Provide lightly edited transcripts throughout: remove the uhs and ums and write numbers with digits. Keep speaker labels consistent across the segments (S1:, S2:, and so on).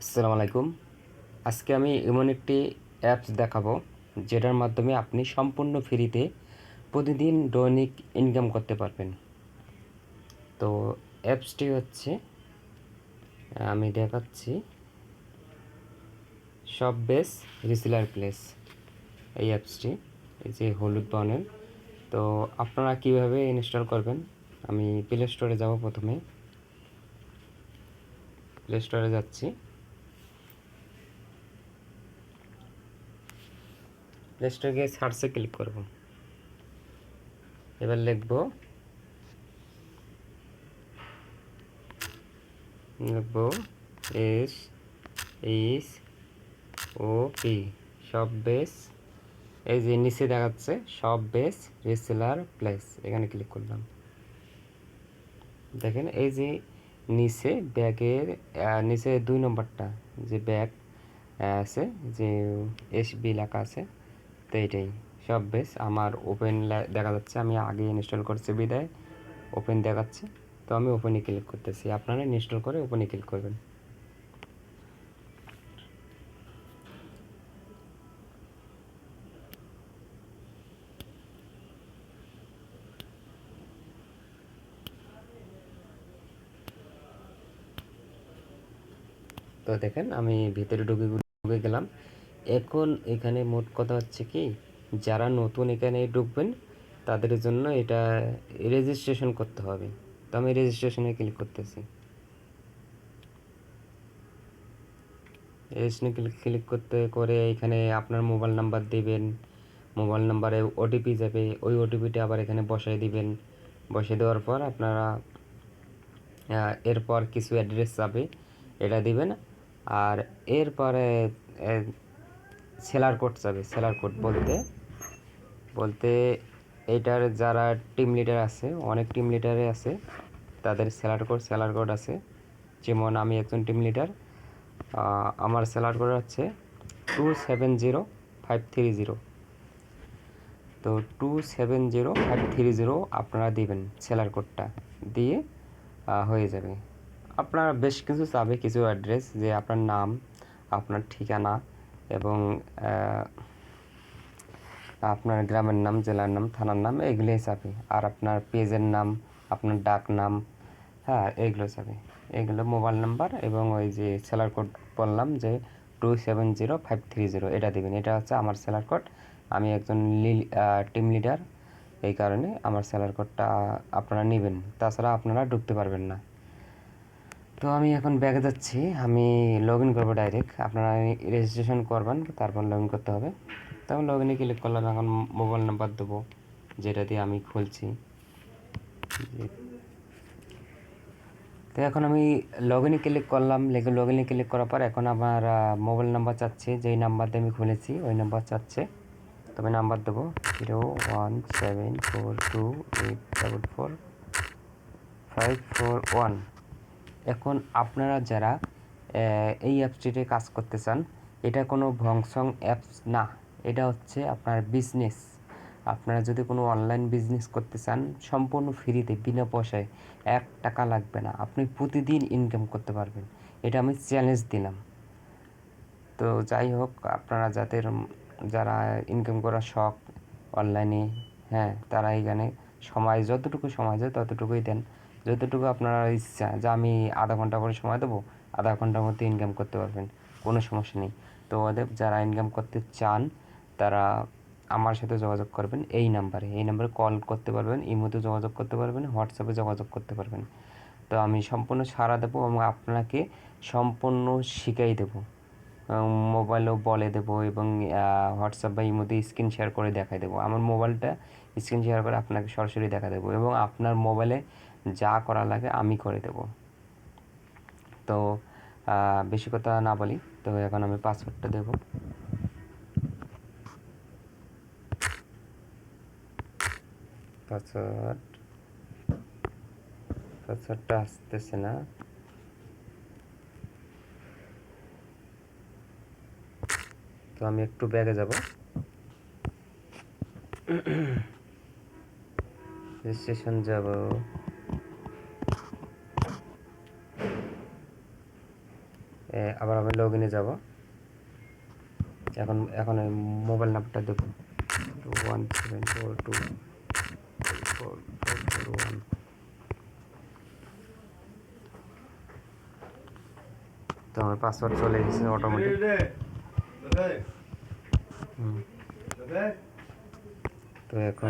S1: আসসালামু আলাইকুম। আজকে আমি এমন একটি অ্যাপস দেখাবো যেটার মাধ্যমে আপনি সম্পূর্ণ ফ্রিতে প্রতিদিন দৈনিক ইনকাম করতে পারবেন। তো অ্যাপসটি হচ্ছে আমি দেখাচ্ছি শপবেস রিসেলার প্লেস। এই অ্যাপসটি এই যে হলুদ বর্ণের। তো আপনারা কিভাবে ইনস্টল করবেন, আমি প্লে স্টোরে যাব। প্রথমে প্লে স্টোরে যাচ্ছি। প্লে স্টোরে গিয়ে সার্চে ক্লিক করব। এবার লিখব এস এইচ ও পি শপবেস। এই যে নিচে দেখাচ্ছে শপবেস রিসেলার প্লেস, এখানে ক্লিক করলাম। দেখেন এই যে নিচে ব্যাগের নিচে 2 নম্বরটা যে ব্যাগ আছে, যে এসবি লেখা আছে, তো এইটাই শপবেস। আমার ওপেন দেখা যাচ্ছে, আমি আগে ইনস্টল করছি বিদায় ওপেন দেখাচ্ছে। তো আমি ওপেনে ক্লিক করতেছি, আপনারা ইনস্টল করে ওপেনে ক্লিক করবেন। তো দেখেন আমি ভিতরে ঢুকে গেলাম। এখন এখানে মোট কথা হচ্ছে কি, যারা নতুন এখানে ঢুকবেন তাদের জন্য এটা রেজিস্ট্রেশন করতে হবে। তো আমি রেজিস্ট্রেশনে ক্লিক করতেছি। রেজিস্ট্রেশনে ক্লিক করতে করে এখানে আপনার মোবাইল নাম্বার দেবেন। মোবাইল নাম্বারে ওটিপি যাবে, ওই ওটিপিটা আবার এখানে বসাই দিবেন। বসিয়ে দেওয়ার পর আপনারা এরপর কিছু অ্যাড্রেস যাবে, এটা দিবেন। আর এরপরে সেলার কোড যাবে। সেলার কোড বলতে বলতে এইটার যারা টিম লিডার আছে, অনেক টিম লিডারে আছে, তাদের সেলার কোড আছে। যেমন আমি একজন টিম লিডার, আমার সেলার কোড হচ্ছে 270530। তো 270530 আপনারা দিবেন সেলার কোডটা দিয়ে হয়ে যাবে। আপনার বেশ কিছু চাবে, কিছু অ্যাড্রেস, যে আপনার নাম, আপনার ঠিকানা এবং আপনার গ্রামের নাম, জেলার নাম, থানার নাম, এগুলোই চাবে। আর আপনার পেজের নাম, আপনার ডাক নাম, হ্যাঁ এগুলো চাবে। এগুলো মোবাইল নাম্বার এবং ওই যে সেলার কোড বললাম যে 270530, এটা দেবেন। এটা হচ্ছে আমার সেলার কোড। আমি একজন টিম লিডার, এই কারণে আমার সেলার কোডটা আপনারা নেবেন, তাছাড়া আপনারা ঢুকতে পারবেন না। তো আমি এখন ব্যাগে যাচ্ছি, আমি লগ ইন করবো ডাইরেক্ট। আপনারা রেজিস্ট্রেশন করবেন, তারপর লগ ইন করতে হবে। তো আমি লগ ইনে ক্লিক করলাম। এখন মোবাইল নাম্বার দেবো যেটা দিয়ে আমি খুলছি। তো এখন আমি লগ ইনে ক্লিক করলাম। লগ ইনে ক্লিক করার পর এখন আমার মোবাইল নাম্বার চাচ্ছে, যেই নাম্বার দিয়ে আমি খুলেছি ওই নাম্বার চাচ্ছে। তো আমি নাম্বার দেবো 01742844541। এখন আপনারা যারা এই অ্যাপসটিতে কাজ করতে চান, এটা কোনো ভংসং অ্যাপস না, এটা হচ্ছে আপনার বিজনেস। আপনারা যদি কোনো অনলাইন বিজনেস করতে চান, সম্পূর্ণ ফ্রিতে, বিনা পয়সায়, 1 টাকা লাগবে না, আপনি প্রতিদিন ইনকাম করতে পারবেন। এটা আমি চ্যালেঞ্জ দিলাম। তো যাই হোক, আপনারা যারা ইনকাম করার শখ অনলাইনে, হ্যাঁ, তারা এখানে যতটুকু সময় যায় ততটুকুই দেন। যতটুকু আপনার ইচ্ছা, যে আমি আধা ঘন্টা করে সময় দেবো, আধা ঘন্টার মধ্যে ইনকাম করতে পারবেন, কোনো সমস্যা নেই। তো ওদের যারা ইনকাম করতে চান তারা আমার সাথে যোগাযোগ করবেন। এই নাম্বারে কল করতে পারবেন, ইমোতে যোগাযোগ করতে পারবেন, হোয়াটসঅ্যাপে যোগাযোগ করতে পারবেন। তো আমি সম্পূর্ণ সাড়া দেবো এবং আপনাকে সম্পূর্ণ শিখাই দেবো। মোবাইলেও বলে দেবো এবং হোয়াটসঅ্যাপ বা ইমোতে স্ক্রিন শেয়ার করে দেখাই দেবো। আমার মোবাইলটা স্ক্রিন শেয়ার করে আপনাকে সরাসরি দেখা দেবো এবং আপনার মোবাইলে যা করা লাগে আমি করে দেবো। তো বেশি কথা না বলি, তো এখন আমি পাসওয়ার্ডটা দেবো। পাসওয়ার্ডটা আসতেছে না। তো আমি একটু ব্যাগে যাব, রেজিস্ট্রেশন যাব। আবার আমি লগ ইনে যাবো। এখন এখন ওই মোবাইল নাম্বারটা দেবো 174244441। তো আমার পাসওয়ার্ড চলে গেছে অটোমেটিক। তো এখন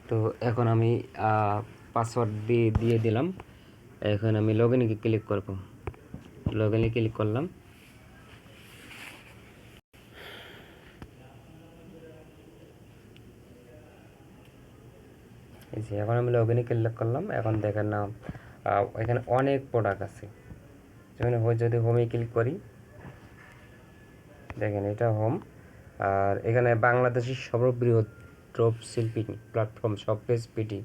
S1: তো এখন আমি পাসওয়ার্ড দিয়ে দিলাম। এখন আমি লগ ইনে ক্লিক করব। লগ ইনে ক্লিক করলাম। এই যে এখন আমি লগ ইনে ক্লিক করলাম। এখন দেখেন না এখানে অনেক প্রোডাক্ট আছে। যেমন যদি হোমে ক্লিক করি, দেখেন এটা হোম। আর এখানে বাংলাদেশের সর্ববৃহৎ ড্রপ শিপিং প্ল্যাটফর্ম শপেজ পিটি,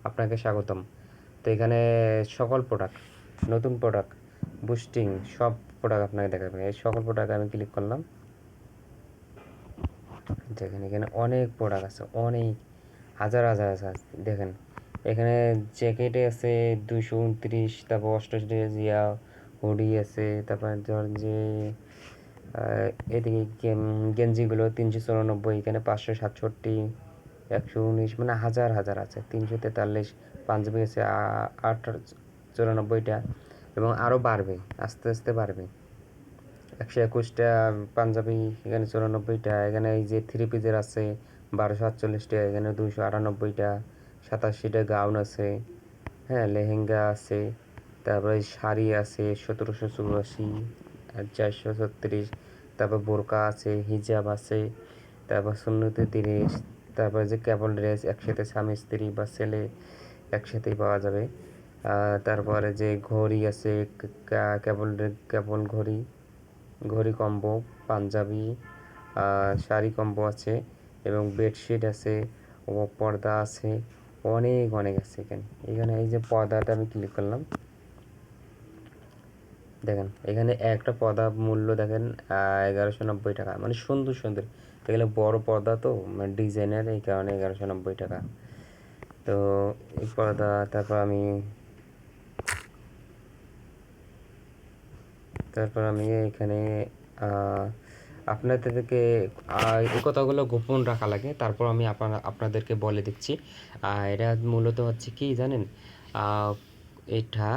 S1: আপনাকে স্বাগতম। তো এখানে সকল প্রোডাক্ট, নতুন প্রোডাক্ট, বুস্টিং সব প্রোডাক্ট আপনাকে দেখাবে। এই সকল প্রোডাক্ট আমি ক্লিক করলাম। দেখেন এখানে অনেক প্রোডাক্ট আছে, অনেক হাজার হাজার আছে। দেখেন এখানে জ্যাকেটে আছে 229, তারপর 88 জিয়া হুডি আছে, তারপর ধর যে এদিকে গেঞ্জিগুলো 394, এখানে 567, 119, মানে হাজার হাজার আছে। 343 পাঞ্জাবি আছে 894টা, এবং আরও বাড়বে, আস্তে আস্তে বাড়বে। 121টা পাঞ্জাবি, এখানে 94টা। এখানে এই যে থ্রি পিসের আছে 1248টা, এখানে 298টা, 87টা গাউন আছে, হ্যাঁ লেহেঙ্গা আছে, তারপরে শাড়ি আছে 1784 আর 436, তারপর বোরকা আছে, হিজাব আছে, তারপর সুন্নতে 30, তারপর যে কেবল ড্রেস একসাথে স্বামী স্ত্রী বা ছেলে একসাথেই পাওয়া যাবে। তারপরে যে ঘড়ি আছে, কেবল ঘড়ি কম্বো, পাঞ্জাবি, শাড়ি কম্বো আছে, এবং বেডশিট আছে, ও পর্দা আছে, অনেক অনেক আছে এখানে এই যে পর্দাটা আমি ক্লিক করলাম। দেখেন এখানে একটা পর্দা মূল্য দেখেন 1190 টাকা, মানে সুন্দর সুন্দর। এগুলো বড় পর্দা তো, মানে ডিজাইনের, এই কারণে 1190 টাকা। তো এই পর্দা, তারপর আমি এখানে আপনাদেরকে এই কথাগুলো গোপন রাখা লাগে, তারপর আমি আপনাদেরকে বলে দিচ্ছি। এটা মূলত হচ্ছে কি জানেন, এটা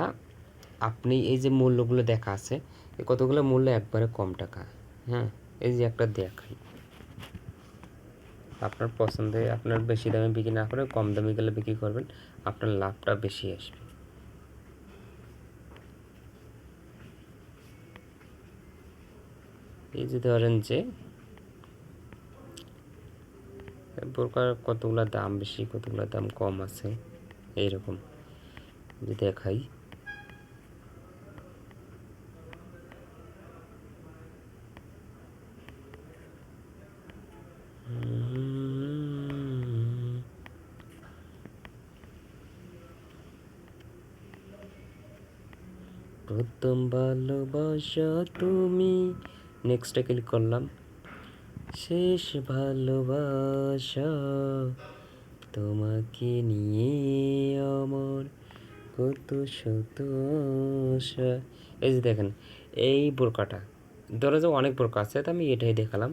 S1: আপনি এই যে মূল্যগুলো দেখা আছে, এই কতগুলো মূল্য একবারে কম টাকা। হ্যাঁ, এই যে একটা দেখাই, আপনার পছন্দে আপনার বেশি দামে বিক্রি না করে কম দামে গেলে বিক্রি করবেন, আপনার লাভটা বেশি আসবে। এই যে ধরেন যে বোরকার কতগুলো দাম বেশি, কতগুলো দাম কম আছে, এইরকম যে দেখাই। প্রথম ভালোবাসা তুমি, নেক্সটে ক্লিক করলাম। শেষ ভালোবাসা তোমাকে নিয়ে আমার কত শত আশা। এই যে দেখেন এই বোরকাটা, ধরো যে অনেক বোরকা আছে, তো আমি এটাই দেখালাম।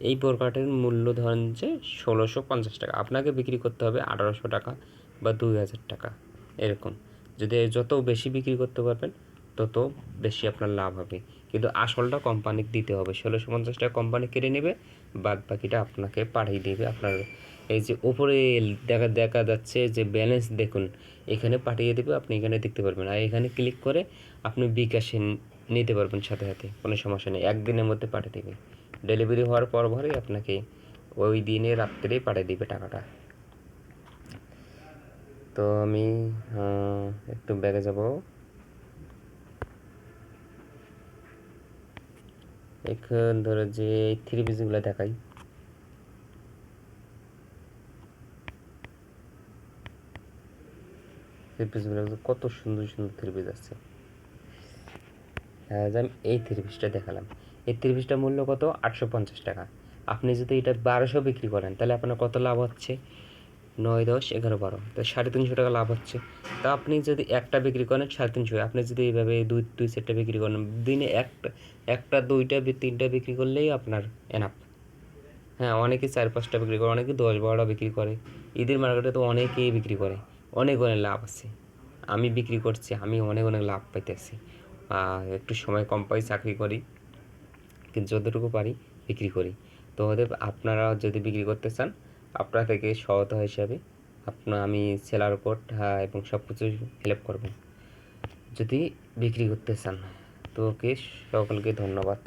S1: এই বোরকাটার মূল্য ধরেন যে 1650 টাকা, আপনাকে বিক্রি করতে হবে 1800 টাকা বা 2000 টাকা এরকম। যদি যত বেশি বিক্রি করতে পারবেন তত বেশি আপনার লাভ হবে, কিন্তু আসলটা কোম্পানিকে দিতে হবে। 1650 টাকা কোম্পানি কেটে নেবে, বাদ বাকিটা আপনাকে পাঠিয়ে দেবে আপনার এই যে উপরে দেখা যাচ্ছে যে ব্যালেন্স, দেখুন এখানে পাঠিয়ে দেবে, আপনি এখানে দেখতে পারবেন। আর এখানে ক্লিক করে আপনি বিকাশে নিতে পারবেন সাথে সাথে, কোনো সমস্যা নেই, একদিনের মধ্যে পাঠিয়ে দেবে। ডেলিভারি হওয়ার পরই আপনাকে ওই দিনে রাত্রেই পাঠিয়ে দেবে টাকাটা। তো আমি একটু ব্যাগে যাব। এখন ধরো যে থ্রি পিসগুলো দেখাই। থ্রি পিসগুলো কত সুন্দর সুন্দর থ্রি পিস আছে। আমি এই থ্রি পিসটা দেখালাম। এই থ্রি পিসটার মূল্য কত? 850 টাকা। আপনি যদি এটা 1200 বিক্রি করেন তাহলে আপনার কত লাভ হচ্ছে? 9, 10, 11, 12, তো 350 টাকা লাভ হচ্ছে। তা আপনি যদি একটা বিক্রি করেন 350, আপনি যদি এইভাবে দুই সেটটা বিক্রি করেন, দিনে একটা 2টা 3টা বিক্রি করলেই আপনার এনাফ। হ্যাঁ, অনেকে 4-5টা বিক্রি করে, অনেকে 10-12টা বিক্রি করে। ঈদের মার্কেটে তো অনেকেই বিক্রি করে, অনেক লাভ আছে। আমি বিক্রি করছি, আমি অনেক লাভ পাইতেছি। একটু সময় কম পাই, চাকরি করি, কিন্তু যতটুকু পারি বিক্রি করি। তো আপনারা যদি বিক্রি করতে চান, আপনার থেকে সহায়তা হিসাবে আমি সেলার কোড এবং সব কিছু হেল্প করব যদি বিক্রি করতে চান। তো ওকে, সকলকে ধন্যবাদ।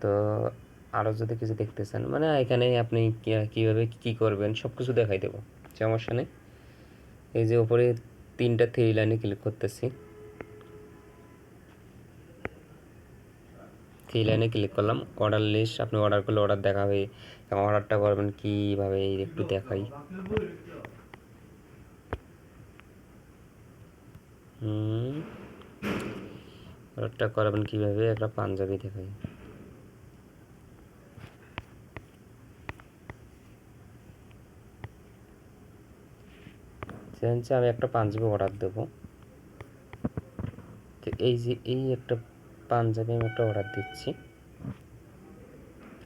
S1: তো আরও যদি কিছু দেখতে চান, মানে এখানে আপনি কীভাবে কী করবেন সব কিছু দেখাই দেবো, সমস্যা নেই। এই যে ওপরে 3টা 3 লাইনে ক্লিক করতেছি, 3 লাইনে ক্লিক করলাম। অর্ডার লিস্ট, আপনি অর্ডার করলে অর্ডার দেখাবে। এবং অর্ডারটা করবেন কীভাবে একটু দেখাই। অর্ডারটা করবেন কীভাবে, একটা পাঞ্জাবি দেখাই। আমি একটা পাঞ্জাবি অর্ডার দেবো। তো এই একটা পাঞ্জাবি আমি একটা অর্ডার দিচ্ছি,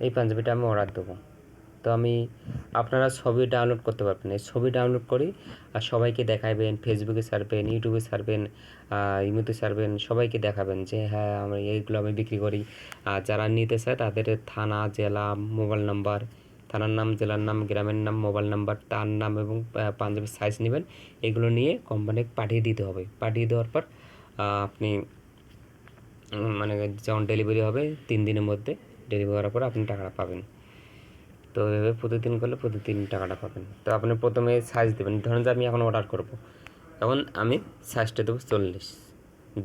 S1: এই পাঞ্জাবিটা আমি অর্ডার দেবো। তো আপনারা ছবি ডাউনলোড করতে পারবেন, এই ছবি ডাউনলোড করি আর সবাইকে দেখাবেন, ফেসবুকে ছাড়বেন, ইউটিউবে ছাড়বেন, ইমোতে ছাড়বেন, সবাইকে দেখাবেন যে হ্যাঁ এইগুলো আমি বিক্রি করি। আর যারা নিতে চায় তাদের থানা, জেলা, মোবাইল নাম্বার, থানার নাম, জেলার নাম, গ্রামের নাম, মোবাইল নাম্বার, তার নাম এবং পাঞ্জাবির সাইজ নেবেন। এগুলো নিয়ে কোম্পানিকে পাঠিয়ে দিতে হবে। পাঠিয়ে দেওয়ার পর আপনি মানে যেমন ডেলিভারি হবে 3 দিনের মধ্যে, ডেলিভারি হওয়ার পর আপনি টাকাটা পাবেন। তো এভাবে প্রতিদিন করলে প্রতিদিন টাকাটা পাবেন। তো আপনি প্রথমে সাইজ দেবেন, ধরুন যে আমি এখন অর্ডার করব, এখন আমি সাইজটা দেবো 40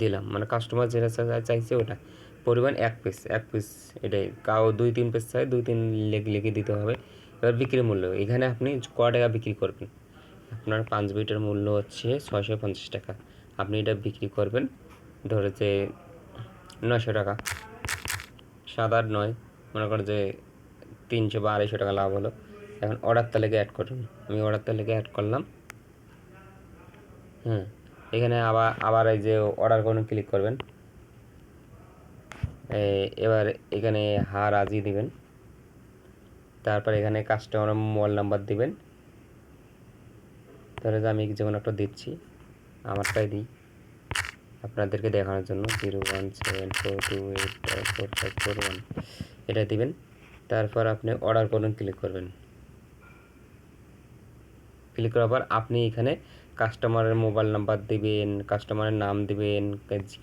S1: দিলাম, মানে কাস্টমার যেটা চাইছে ওটা। পরিমাণ 1 পিস, এটাই। কাউ 2-3 পিস চাই, 2-3 লিখে দিতে হবে। এবার বিক্রির মূল্য, এখানে আপনি কয় টাকা বিক্রি করবেন। আপনার পাঞ্জাবিটার মূল্য হচ্ছে 650 টাকা। আপনি এটা বিক্রি করবেন ধরে যে 900 টাকা, 7 আর 9, মনে করেন যে 300 বা 250 টাকা লাভ হলো। এখন অর্ডার তালিকা অ্যাড করুন, আমি অর্ডার তালিকা অ্যাড করলাম। এখানে আবার এই যে অর্ডার করুন ক্লিক করবেন। এবার এখানে রাজি দিবেন, তারপর এখানে কাস্টমার মোবাইল নাম্বার দিবেন। ধরে যে আমি যেমন একটা দিচ্ছি, আমারটাই দিই আপনাদেরকে দেখানোর জন্য, 01742845541, এটা দিবেন। তারপর আপনি অর্ডার করুন ক্লিক করবেন। ক্লিক করার পর আপনি এখানে কাস্টমারের মোবাইল নাম্বার দিবেন, কাস্টমারের নাম দিবেন,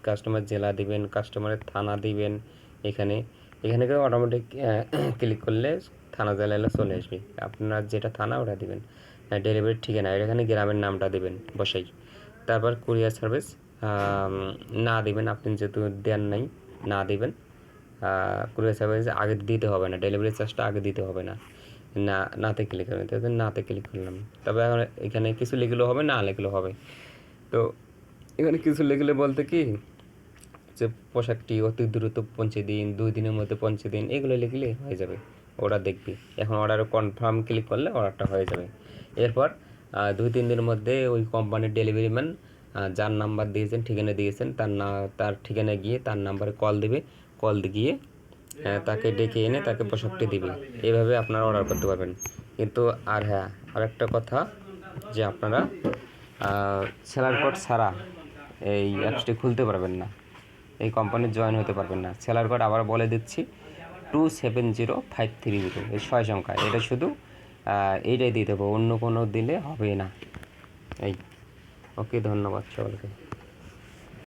S1: কাস্টমার জেলা দিবেন, কাস্টমারের থানা দিবেন। এখানে অটোমেটিক ক্লিক করলে থানা জেলা চলে আসবে, আপনার যেটা থানা ওটা দিবেন। ডেলিভারির ঠিকানা, এখানে গ্রামের নামটা দিবেন বসাই। তারপর কুরিয়ার সার্ভিস না দিবেন, আপনি যেহেতু দেন নাই না দিবেন। কুরিয়ার সার্ভিস আগে দিতে হবে না, ডেলিভারি চার্জটা আগে দিতে হবে না। নাতে ক্লিক করবেন, তো নাতে ক্লিক করলাম। তবে এখন এখানে কিছু লিখলেও হবে, না লিখলেও হবে। তো এখানে কিছু লিখলে বলতে কি যে পোশাকটি অতি দ্রুত পৌঁছে দিন, 2 দিনের মধ্যে পৌঁছে দিন, এগুলো লিখলে হয়ে যাবে, ওরা দেখবি। এখন অর্ডারে কনফার্ম ক্লিক করলে অর্ডারটা হয়ে যাবে। এরপর 2-3 দিনের মধ্যে ওই কোম্পানির ডেলিভারি ম্যান যার নাম্বার দিয়েছেন, ঠিকানা দিয়েছেন, তার ঠিকানায় গিয়ে তার নাম্বারে কল দেবে। কল গিয়ে তাকে ডেকে এনে তাকে পোশাকটি দিবে। এইভাবে আপনারা অর্ডার করতে পারবেন। কিন্তু আরেকটা কথা, যে আপনারা সেলার কোড ছাড়া এই অ্যাপসটি খুলতে পারবেন না, এই কোম্পানির জয়েন হতে পারবেন না। সেলার কোড আবার বলে দিচ্ছি, 270530, এই 6 সংখ্যা, এটা শুধু এইটাই দিতে হবে, অন্য কোনো দিলে হবে না। ওকে, ধন্যবাদ সকলকে।